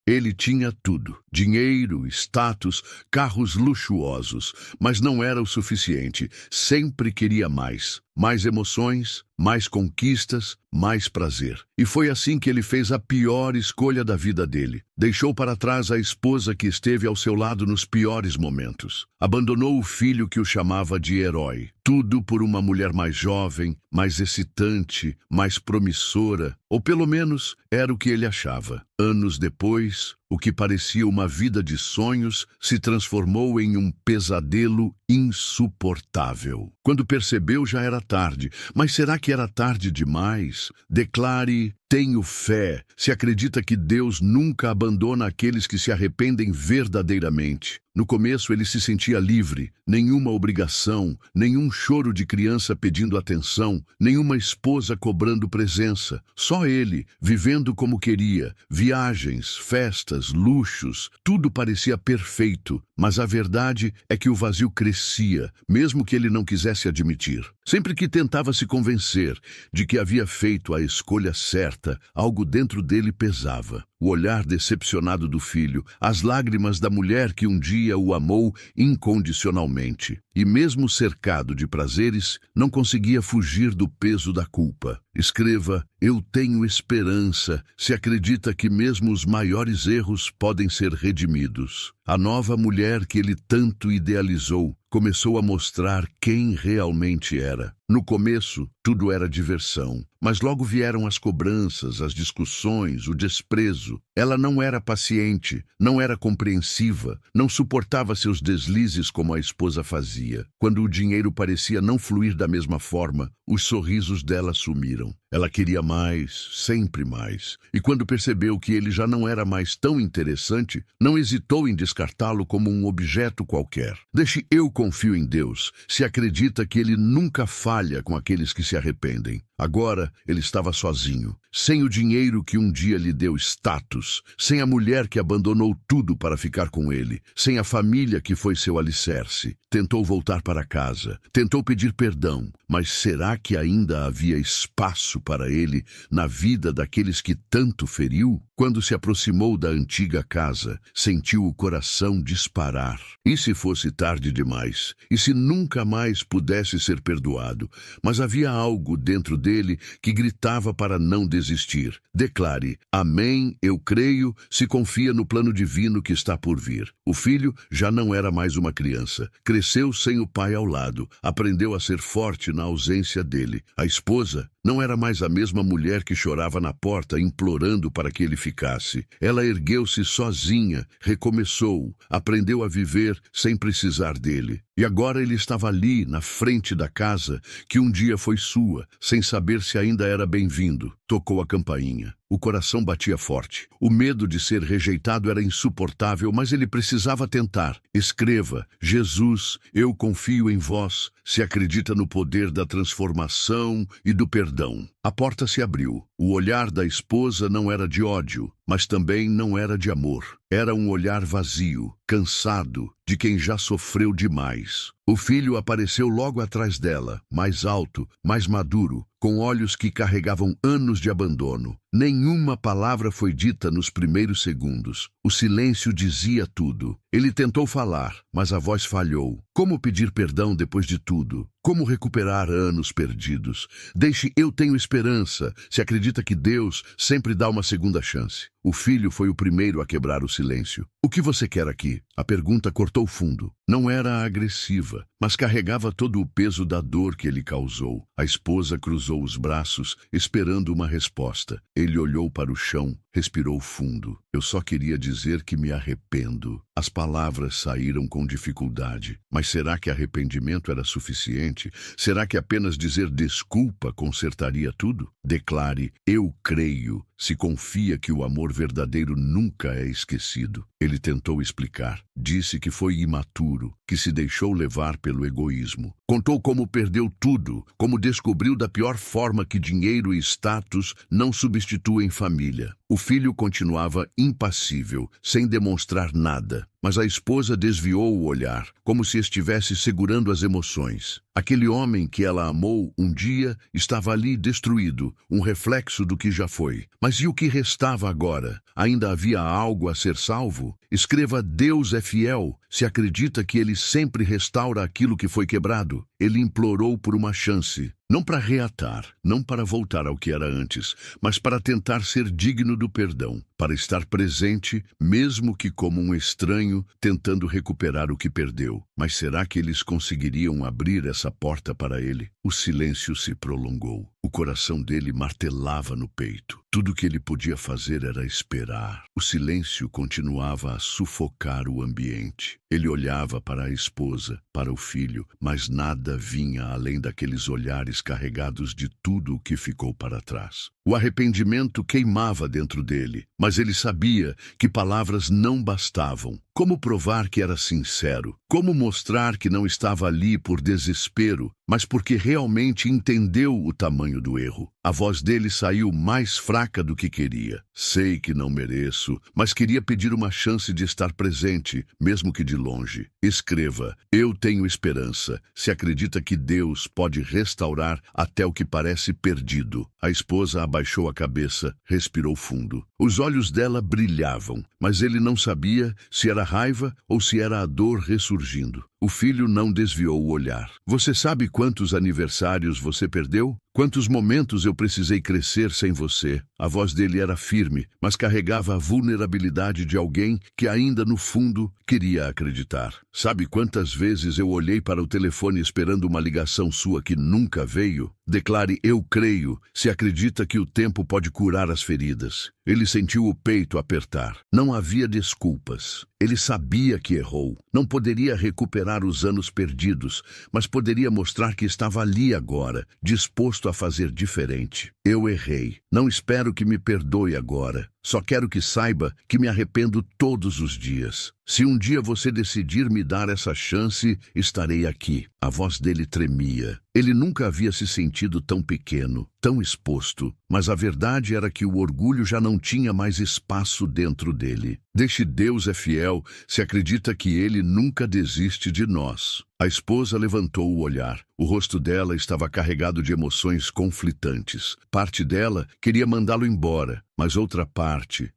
Ele tinha tudo: dinheiro, status, carros luxuosos, mas não era o suficiente. Sempre queria mais. Mais emoções, mais conquistas, mais prazer. E foi assim que ele fez a pior escolha da vida dele. Deixou para trás a esposa que esteve ao seu lado nos piores momentos. Abandonou o filho que o chamava de herói. Tudo por uma mulher mais jovem, mais excitante, mais promissora, ou pelo menos era o que ele achava. Anos depois, o que parecia uma vida de sonhos se transformou em um pesadelo insuportável. Quando percebeu, já era tarde. Mas será que era tarde demais? Declare: tenho fé. Se acredita que Deus nunca abandona aqueles que se arrependem verdadeiramente. No começo ele se sentia livre, nenhuma obrigação, nenhum choro de criança pedindo atenção, nenhuma esposa cobrando presença. Só ele, vivendo como queria, viagens, festas, luxos, tudo parecia perfeito. Mas a verdade é que o vazio crescia, mesmo que ele não quisesse admitir. Sempre que tentava se convencer de que havia feito a escolha certa, algo dentro dele pesava. O olhar decepcionado do filho, as lágrimas da mulher que um dia o amou incondicionalmente. E mesmo cercado de prazeres, não conseguia fugir do peso da culpa. Escreva: eu tenho esperança, se acredita que mesmo os maiores erros podem ser redimidos. A nova mulher que ele tanto idealizou começou a mostrar quem realmente era. No começo, tudo era diversão, mas logo vieram as cobranças, as discussões, o desprezo. Ela não era paciente, não era compreensiva, não suportava seus deslizes como a esposa fazia. Quando o dinheiro parecia não fluir da mesma forma, os sorrisos dela sumiram. Ela queria mais, sempre mais. E quando percebeu que ele já não era mais tão interessante, não hesitou em descartá-lo como um objeto qualquer. Deixe: eu confio em Deus, se acredita que Ele nunca falha com aqueles que se arrependem. Agora ele estava sozinho, sem o dinheiro que um dia lhe deu status, sem a mulher que abandonou tudo para ficar com ele, sem a família que foi seu alicerce. Tentou voltar para casa, tentou pedir perdão, mas será que ainda havia espaço para ele na vida daqueles que tanto feriu? Quando se aproximou da antiga casa, sentiu o coração disparar. E se fosse tarde demais? E se nunca mais pudesse ser perdoado? Mas havia algo dentro dele que gritava para não desistir. Declare: amém, eu creio, se confia no plano divino que está por vir. O filho já não era mais uma criança. Cresceu sem o pai ao lado. Aprendeu a ser forte na ausência dele. A esposa não era mais a mesma mulher que chorava na porta, implorando para que ele ficasse. Ela ergueu-se sozinha, recomeçou, aprendeu a viver sem precisar dele. E agora ele estava ali, na frente da casa, que um dia foi sua, sem saber se ainda era bem-vindo. Tocou a campainha. O coração batia forte. O medo de ser rejeitado era insuportável, mas ele precisava tentar. Escreva: Jesus, eu confio em vós, se acredita no poder da transformação e do perdão. A porta se abriu. O olhar da esposa não era de ódio, mas também não era de amor. Era um olhar vazio, cansado, de quem já sofreu demais. O filho apareceu logo atrás dela, mais alto, mais maduro, com olhos que carregavam anos de abandono. Nenhuma palavra foi dita nos primeiros segundos. O silêncio dizia tudo. Ele tentou falar, mas a voz falhou. Como pedir perdão depois de tudo? Como recuperar anos perdidos? Deixe: eu tenho esperança, se acredita que Deus sempre dá uma segunda chance. O filho foi o primeiro a quebrar o silêncio. O que você quer aqui? A pergunta cortou fundo. Não era agressiva, mas carregava todo o peso da dor que ele causou. A esposa cruzou os braços, esperando uma resposta. Ele olhou para o chão, respirou fundo. Eu só queria dizer que me arrependo. As palavras saíram com dificuldade. Mas será que arrependimento era suficiente? Será que apenas dizer desculpa consertaria tudo? Declare: eu creio, se confia que o amor verdadeiro nunca é esquecido. Ele tentou explicar. Disse que foi imaturo, que se deixou levar pelo egoísmo. Contou como perdeu tudo, como descobriu da pior forma que dinheiro e status não substituem família. O filho continuava impassível, sem demonstrar nada. mas a esposa desviou o olhar, como se estivesse segurando as emoções. Aquele homem que ela amou um dia estava ali destruído, um reflexo do que já foi. Mas e o que restava agora? Ainda havia algo a ser salvo? Escreva: Deus é fiel. Se acredita que Ele sempre restaura aquilo que foi quebrado. Ele implorou por uma chance. Não para reatar, não para voltar ao que era antes, mas para tentar ser digno do perdão, para estar presente, mesmo que como um estranho, tentando recuperar o que perdeu. Mas será que eles conseguiriam abrir essa porta para ele? O silêncio se prolongou. O coração dele martelava no peito. Tudo que ele podia fazer era esperar. O silêncio continuava a sufocar o ambiente. Ele olhava para a esposa, para o filho, mas nada vinha além daqueles olhares carregados de tudo o que ficou para trás. O arrependimento queimava dentro dele, mas ele sabia que palavras não bastavam. Como provar que era sincero? Como mostrar que não estava ali por desespero, mas porque realmente entendeu o tamanho do erro? A voz dele saiu mais fraca do que queria. Sei que não mereço, mas queria pedir uma chance de estar presente, mesmo que de longe. Escreva: eu tenho esperança. Se acredita que Deus pode restaurar até o que parece perdido. A esposa abaixou a cabeça, respirou fundo. Os olhos dela brilhavam, mas ele não sabia se era raiva ou se era a dor ressurgindo. O filho não desviou o olhar. Você sabe quantos aniversários você perdeu? Quantos momentos eu precisei crescer sem você? A voz dele era firme, mas carregava a vulnerabilidade de alguém que ainda no fundo queria acreditar. Sabe quantas vezes eu olhei para o telefone esperando uma ligação sua que nunca veio? Declare: eu creio. Se acredita que o tempo pode curar as feridas. Ele sentiu o peito apertar. Não havia desculpas. Ele sabia que errou. Não poderia recuperar os anos perdidos, mas poderia mostrar que estava ali agora, disposto a fazer diferente. Eu errei. Não espero que me perdoe agora. Só quero que saiba que me arrependo todos os dias. Se um dia você decidir me dar essa chance, estarei aqui. A voz dele tremia. Ele nunca havia se sentido tão pequeno, tão exposto, mas a verdade era que o orgulho já não tinha mais espaço dentro dele. Deixe: Deus é fiel, se acredita que Ele nunca desiste de nós. A esposa levantou o olhar. O rosto dela estava carregado de emoções conflitantes. Parte dela queria mandá-lo embora, mas outra parte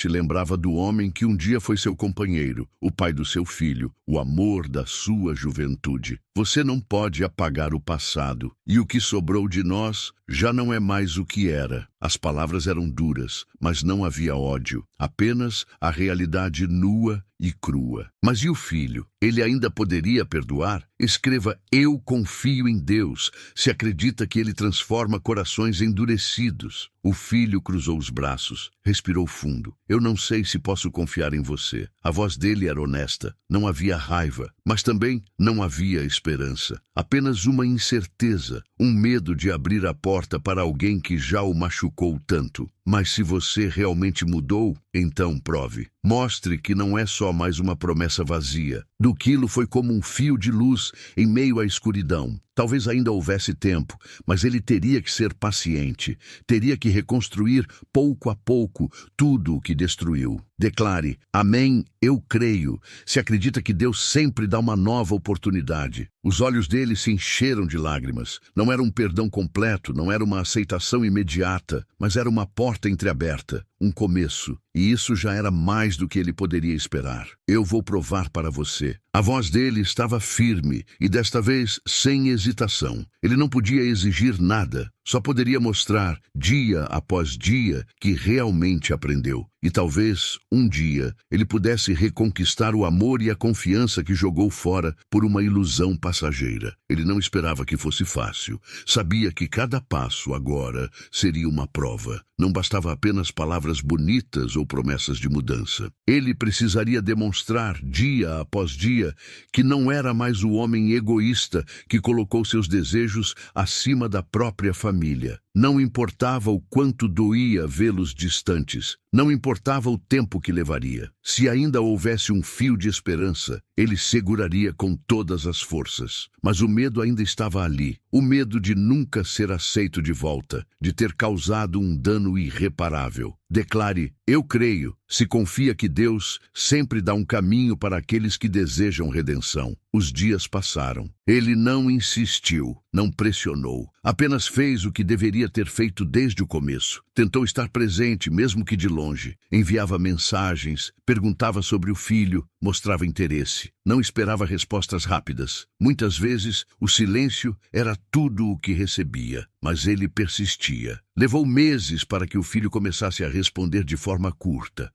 lembrava do homem que um dia foi seu companheiro, o pai do seu filho, o amor da sua juventude. Você não pode apagar o passado, e o que sobrou de nós já não é mais o que era. As palavras eram duras, mas não havia ódio, apenas a realidade nua e crua. Mas e o filho? Ele ainda poderia perdoar? Escreva: eu confio em Deus. Se acredita que Ele transforma corações endurecidos. O filho cruzou os braços, respirou fundo. Eu não sei se posso confiar em você. A voz dele era honesta. Não havia raiva, mas também não havia esperança. Apenas uma incerteza, um medo de abrir a porta para alguém que já o machucou tanto. Mas se você realmente mudou, então prove. Mostre que não é só mais uma promessa vazia. Duquilo foi como um fio de luz em meio à escuridão. Talvez ainda houvesse tempo, mas ele teria que ser paciente. Teria que reconstruir pouco a pouco tudo o que destruiu. Declare: amém, eu creio. Se acredita que Deus sempre dá uma nova oportunidade. Os olhos dele se encheram de lágrimas. Não era um perdão completo, não era uma aceitação imediata, mas era uma porta entreaberta, um começo. E isso já era mais do que ele poderia esperar. Eu vou provar para você. A voz dele estava firme e desta vez sem hesitação. Ele não podia exigir nada, só poderia mostrar, dia após dia, que realmente aprendeu. E talvez, um dia, ele pudesse reconquistar o amor e a confiança que jogou fora por uma ilusão passageira. Ele não esperava que fosse fácil. Sabia que cada passo agora seria uma prova. Não bastava apenas palavras bonitas ou promessas de mudança. Ele precisaria demonstrar, dia após dia, que não era mais o homem egoísta que colocou seus desejos acima da própria família. Não importava o quanto doía vê-los distantes. Não importava o tempo que levaria. Se ainda houvesse um fio de esperança, ele seguraria com todas as forças. Mas o medo ainda estava ali. O medo de nunca ser aceito de volta, de ter causado um dano irreparável. Declare: eu creio. Se confia que Deus sempre dá um caminho para aqueles que desejam redenção. Os dias passaram. Ele não insistiu, não pressionou. Apenas fez o que deveria ter feito desde o começo. Tentou estar presente, mesmo que de longe. Enviava mensagens, perguntava sobre o filho, mostrava interesse. Não esperava respostas rápidas. Muitas vezes, o silêncio era tudo o que recebia, mas ele persistia. Levou meses para que o filho começasse a responder de forma curta.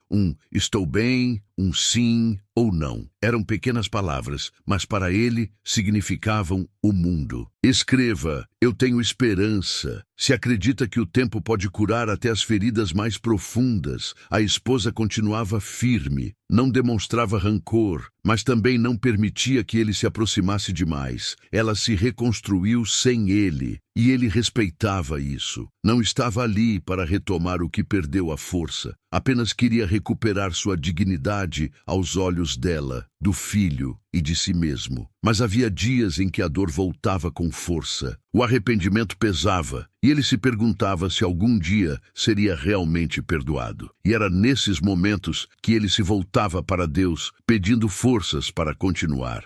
Estou bem, sim ou não. Eram pequenas palavras, mas para ele significavam o mundo. Escreva: eu tenho esperança. Se acredita que o tempo pode curar até as feridas mais profundas. A esposa continuava firme, não demonstrava rancor, mas também não permitia que ele se aproximasse demais. Ela se reconstruiu sem ele, e ele respeitava isso. Não estava ali para retomar o que perdeu a força. Apenas queria recuperar sua dignidade aos olhos dela, do filho e de si mesmo. Mas havia dias em que a dor voltava com força. O arrependimento pesava, e ele se perguntava se algum dia seria realmente perdoado. E era nesses momentos que ele se voltava para Deus, pedindo forças para continuar.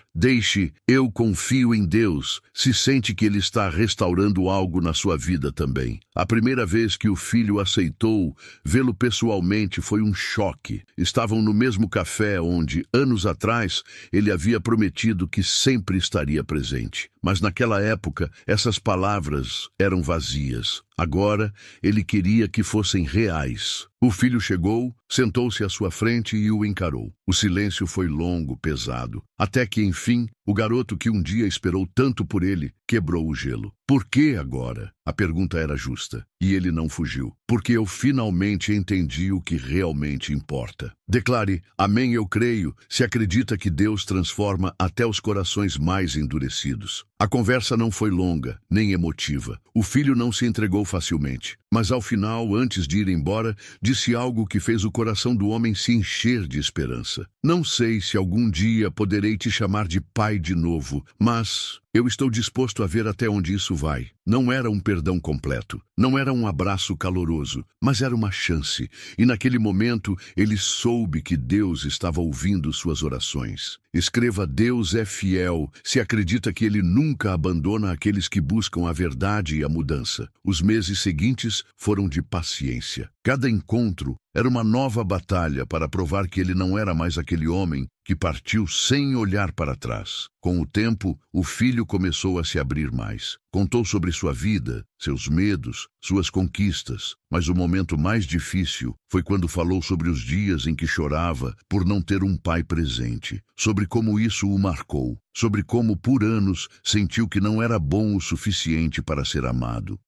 Eu confio em Deus, se sente que Ele está restaurando algo na sua vida também. A primeira vez que o filho aceitou vê-lo pessoalmente foi um choque. Estavam no mesmo café onde, anos atrás, ele havia prometido que sempre estaria presente. Mas naquela época, essas palavras eram vazias. Agora, ele queria que fossem reais. O filho chegou, sentou-se à sua frente e o encarou. O silêncio foi longo, pesado, até que, enfim, o garoto que um dia esperou tanto por ele, quebrou o gelo. Por que agora? A pergunta era justa, e ele não fugiu. Porque eu finalmente entendi o que realmente importa. Declare: amém, eu creio, se acredita que Deus transforma até os corações mais endurecidos. A conversa não foi longa, nem emotiva. O filho não se entregou facilmente. Mas ao final, antes de ir embora, disse algo que fez o coração do homem se encher de esperança. Não sei se algum dia poderei te chamar de pai de novo, mas eu estou disposto a ver até onde isso vai. Não era um perdão completo, não era um abraço caloroso, mas era uma chance. E naquele momento, ele soube que Deus estava ouvindo suas orações. Escreva: Deus é fiel, se acredita que Ele nunca abandona aqueles que buscam a verdade e a mudança. Os meses seguintes foram de paciência. Cada encontro era uma nova batalha para provar que ele não era mais aquele homem que partiu sem olhar para trás. Com o tempo, o filho começou a se abrir mais. Contou sobre sua vida, seus medos, suas conquistas. Mas o momento mais difícil foi quando falou sobre os dias em que chorava por não ter um pai presente. Sobre como isso o marcou. Sobre como, por anos, sentiu que não era bom o suficiente para ser amado.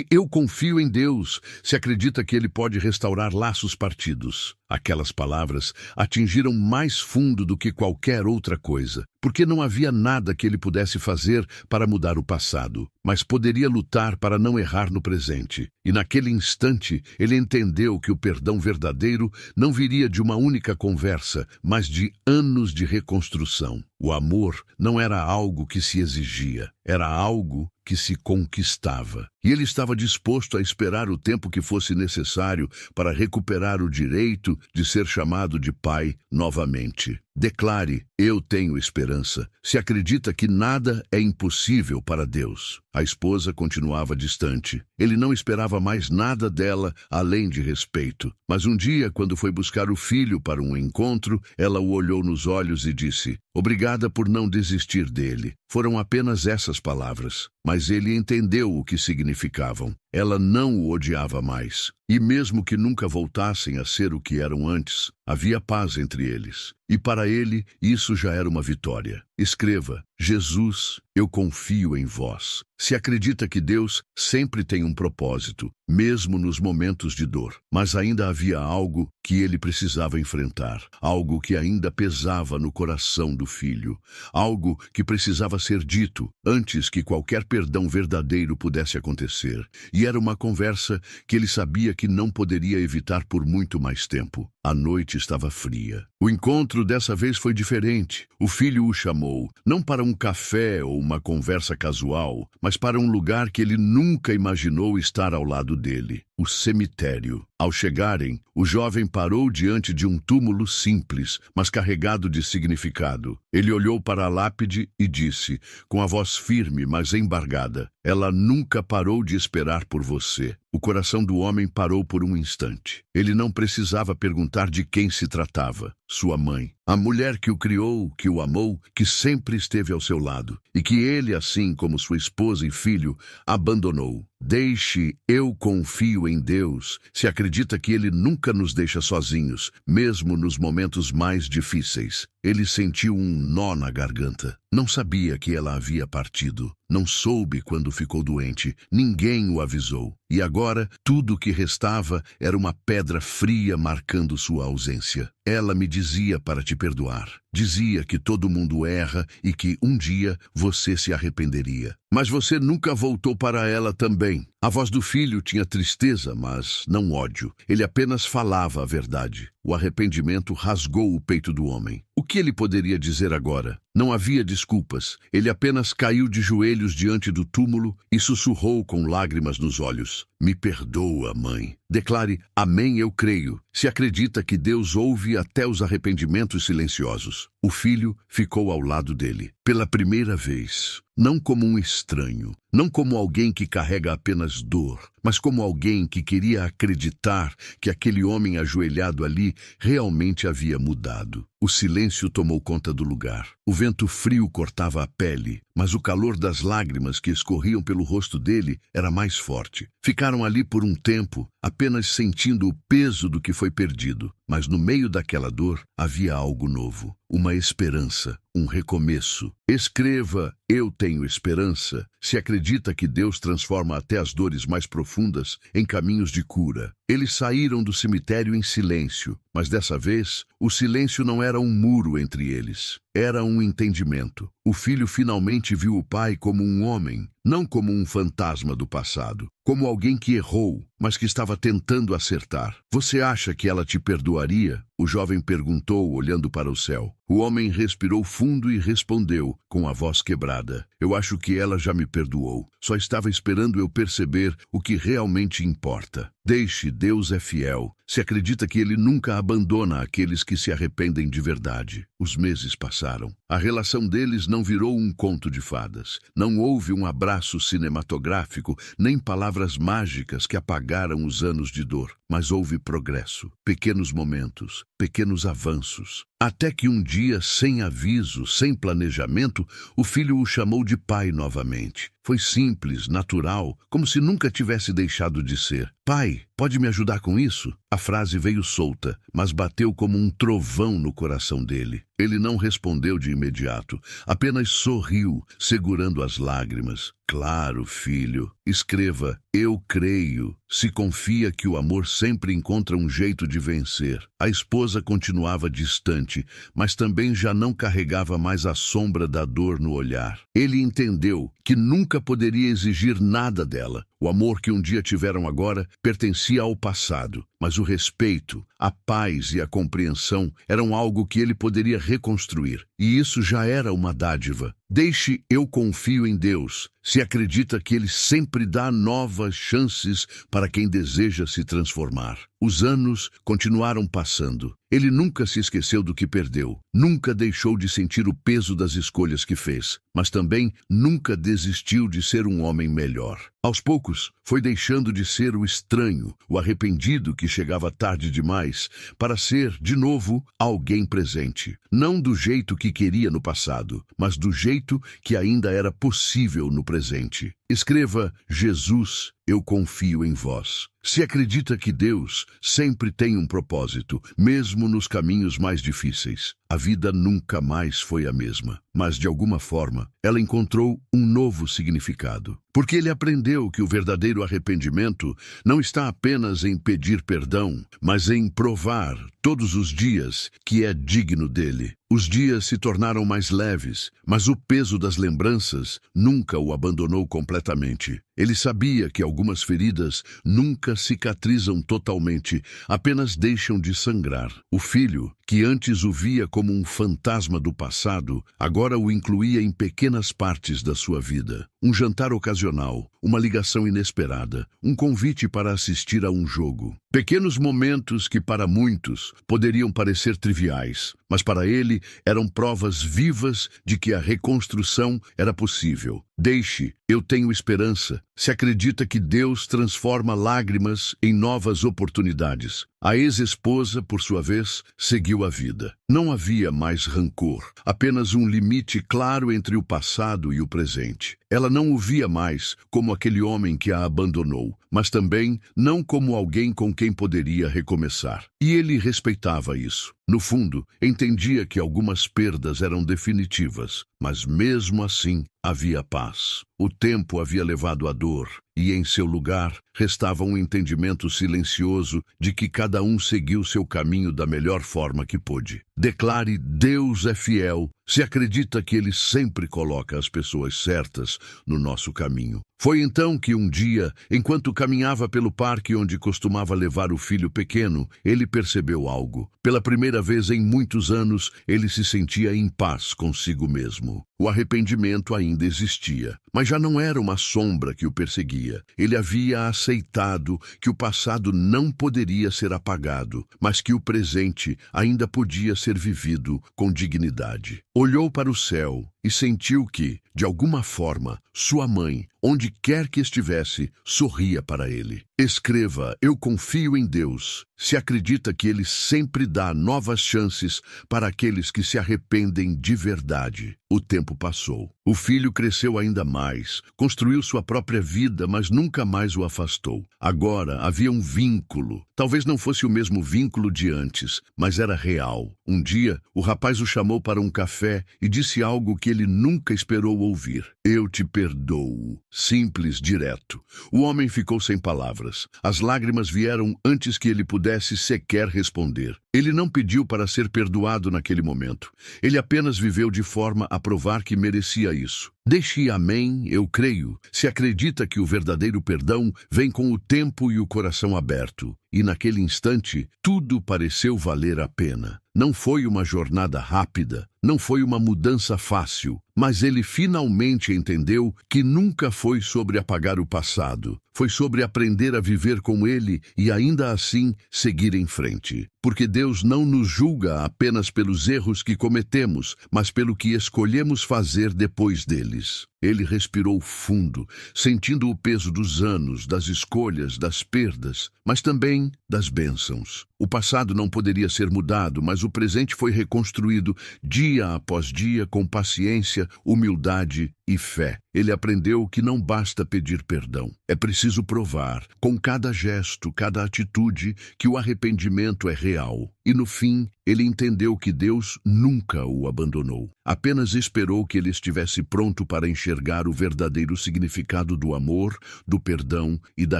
Eu confio em Deus, se acredita que Ele pode restaurar laços partidos. Aquelas palavras atingiram mais fundo do que qualquer outra coisa, porque não havia nada que ele pudesse fazer para mudar o passado, mas poderia lutar para não errar no presente. E naquele instante, ele entendeu que o perdão verdadeiro não viria de uma única conversa, mas de anos de reconstrução. O amor não era algo que se exigia, era algo que se conquistava. E ele estava disposto a esperar o tempo que fosse necessário para recuperar o direito de ser chamado de pai novamente. Declare: eu tenho esperança, se acredita que nada é impossível para Deus. A esposa continuava distante. Ele não esperava mais nada dela além de respeito. Mas um dia, quando foi buscar o filho para um encontro, ela o olhou nos olhos e disse: obrigada por não desistir dele. Foram apenas essas palavras, mas ele entendeu o que significavam. Ela não o odiava mais. E mesmo que nunca voltassem a ser o que eram antes, havia paz entre eles. E para ele, isso já era uma vitória. Escreva: Jesus, eu confio em vós. Se acredita que Deus sempre tem um propósito, mesmo nos momentos de dor. Mas ainda havia algo que ele precisava enfrentar, algo que ainda pesava no coração do filho, algo que precisava ser dito antes que qualquer perdão verdadeiro pudesse acontecer. E era uma conversa que ele sabia que não poderia evitar por muito mais tempo. A noite estava fria. O encontro dessa vez foi diferente. O filho o chamou, não para um café ou uma conversa casual, mas para um lugar que ele nunca imaginou estar ao lado dele. o cemitério. Ao chegarem, o jovem parou diante de um túmulo simples, mas carregado de significado. Ele olhou para a lápide e disse, com a voz firme, mas embargada, ela nunca parou de esperar por você. O coração do homem parou por um instante. Ele não precisava perguntar de quem se tratava. Sua mãe. A mulher que o criou, que o amou, que sempre esteve ao seu lado. E que ele, assim como sua esposa e filho, abandonou. Deixe, eu confio em Deus. Se acredita que Ele nunca nos deixa sozinhos, mesmo nos momentos mais difíceis. Ele sentiu um nó na garganta. Não sabia que ela havia partido. Não soube quando ficou doente. Ninguém o avisou. E agora, tudo o que restava era uma pedra fria marcando sua ausência. Ela me dizia para te perdoar. Dizia que todo mundo erra e que um dia você se arrependeria. Mas você nunca voltou para ela também. A voz do filho tinha tristeza, mas não ódio. Ele apenas falava a verdade. O arrependimento rasgou o peito do homem. O que ele poderia dizer agora? Não havia desculpas. Ele apenas caiu de joelhos diante do túmulo e sussurrou com lágrimas nos olhos. Me perdoa, mãe. Declare, amém, eu creio. Se acredita que Deus ouve até os arrependimentos silenciosos. O filho ficou ao lado dele. Pela primeira vez. Não como um estranho, não como alguém que carrega apenas dor, mas como alguém que queria acreditar que aquele homem ajoelhado ali realmente havia mudado. O silêncio tomou conta do lugar. O vento frio cortava a pele, mas o calor das lágrimas que escorriam pelo rosto dele era mais forte. Ficaram ali por um tempo, apenas sentindo o peso do que foi perdido. Mas no meio daquela dor havia algo novo, uma esperança, um recomeço. Escreva, eu tenho esperança, se acredita que Deus transforma até as dores mais profundas em caminhos de cura. Eles saíram do cemitério em silêncio, mas dessa vez, o silêncio não era um muro entre eles. Era um entendimento. O filho finalmente viu o pai como um homem, não como um fantasma do passado, como alguém que errou, mas que estava tentando acertar. Você acha que ela te perdoaria? O jovem perguntou, olhando para o céu. O homem respirou fundo e respondeu, com a voz quebrada. Eu acho que ela já me perdoou. Só estava esperando eu perceber o que realmente importa. Deixe, Deus é fiel. Se acredita que Ele nunca abandona aqueles que se arrependem de verdade. Os meses passaram. A relação deles não virou um conto de fadas. Não houve um abraço cinematográfico, nem palavras mágicas que apagaram os anos de dor. Mas houve progresso, pequenos momentos, pequenos avanços. Até que um dia, sem aviso, sem planejamento, o filho o chamou de pai novamente. Foi simples, natural, como se nunca tivesse deixado de ser. Pai, pode me ajudar com isso? A frase veio solta, mas bateu como um trovão no coração dele. Ele não respondeu de imediato, apenas sorriu, segurando as lágrimas. Claro, filho. Escreva, eu creio. Se confia que o amor sempre encontra um jeito de vencer. A esposa continuava distante, mas também já não carregava mais a sombra da dor no olhar. Ele entendeu que nunca poderia exigir nada dela. O amor que um dia tiveram agora pertencia ao passado, mas o respeito, a paz e a compreensão eram algo que ele poderia reconstruir, e isso já era uma dádiva. Deixe, eu confio em Deus. Se acredita que Ele sempre dá novas chances para quem deseja se transformar. Os anos continuaram passando. Ele nunca se esqueceu do que perdeu, nunca deixou de sentir o peso das escolhas que fez, mas também nunca desistiu de ser um homem melhor. Aos poucos, foi deixando de ser o estranho, o arrependido que chegava tarde demais, para ser, de novo, alguém presente. Não do jeito que queria no passado, mas do jeito que ainda era possível no presente. Escreva, Jesus, eu confio em vós. Se acredita que Deus sempre tem um propósito, mesmo nos caminhos mais difíceis. A vida nunca mais foi a mesma, mas de alguma forma ela encontrou um novo significado. Porque ele aprendeu que o verdadeiro arrependimento não está apenas em pedir perdão, mas em provar todos os dias que é digno dele. Os dias se tornaram mais leves, mas o peso das lembranças nunca o abandonou completamente. Ele sabia que algumas feridas nunca cicatrizam totalmente, apenas deixam de sangrar. O filho, que antes o via como um fantasma do passado, agora o incluía em pequenas partes da sua vida. Um jantar ocasional ocasional, uma ligação inesperada, um convite para assistir a um jogo. Pequenos momentos que para muitos poderiam parecer triviais, mas para ele eram provas vivas de que a reconstrução era possível. Deixe, eu tenho esperança. Se acredita que Deus transforma lágrimas em novas oportunidades. A ex-esposa, por sua vez, seguiu a vida. Não havia mais rancor, apenas um limite claro entre o passado e o presente. Ela não o via mais como aquele homem que a abandonou, mas também não como alguém com quem poderia recomeçar. E ele respeitava isso. No fundo, entendia que algumas perdas eram definitivas, mas mesmo assim havia paz. O tempo havia levado a dor, e em seu lugar restava um entendimento silencioso de que cada um seguiu seu caminho da melhor forma que pôde. Declare: Deus é fiel. Se acredita que Ele sempre coloca as pessoas certas no nosso caminho. Foi então que um dia, enquanto caminhava pelo parque onde costumava levar o filho pequeno, ele percebeu algo. Pela primeira vez em muitos anos, ele se sentia em paz consigo mesmo. O arrependimento ainda existia, mas já não era uma sombra que o perseguia. Ele havia aceitado que o passado não poderia ser apagado, mas que o presente ainda podia ser vivido com dignidade. Olhou para o céu e sentiu que, de alguma forma, sua mãe, onde quer que estivesse, sorria para ele. Escreva: eu confio em Deus. Se acredita que Ele sempre dá novas chances para aqueles que se arrependem de verdade. O tempo passou. O filho cresceu ainda mais, construiu sua própria vida, mas nunca mais o afastou. Agora havia um vínculo. Talvez não fosse o mesmo vínculo de antes, mas era real. Um dia, o rapaz o chamou para um café e disse algo que ele nunca esperou ouvir. Eu te perdoo. Simples, direto. O homem ficou sem palavras. As lágrimas vieram antes que ele pudesse sequer responder. Ele não pediu para ser perdoado naquele momento. Ele apenas viveu de forma a provar que merecia isso. Deixe amém, eu creio. Se acredita que o verdadeiro perdão vem com o tempo e o coração aberto. E naquele instante, tudo pareceu valer a pena. Não foi uma jornada rápida, não foi uma mudança fácil, mas ele finalmente entendeu que nunca foi sobre apagar o passado. Foi sobre aprender a viver com ele e ainda assim seguir em frente. Porque Deus não nos julga apenas pelos erros que cometemos, mas pelo que escolhemos fazer depois deles. Ele respirou fundo, sentindo o peso dos anos, das escolhas, das perdas, mas também das bênçãos. O passado não poderia ser mudado, mas o presente foi reconstruído dia após dia com paciência, humildade e fé. Ele aprendeu que não basta pedir perdão. É preciso provar, com cada gesto, cada atitude, que o arrependimento é real. E no fim, ele entendeu que Deus nunca o abandonou. Apenas esperou que ele estivesse pronto para enxergar o verdadeiro significado do amor, do perdão e da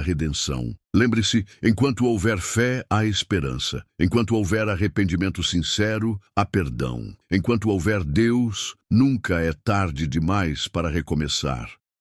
redenção. Lembre-se, enquanto houver fé, há esperança. Enquanto houver arrependimento sincero, há perdão. Enquanto houver Deus, nunca é tarde demais para recomeçar.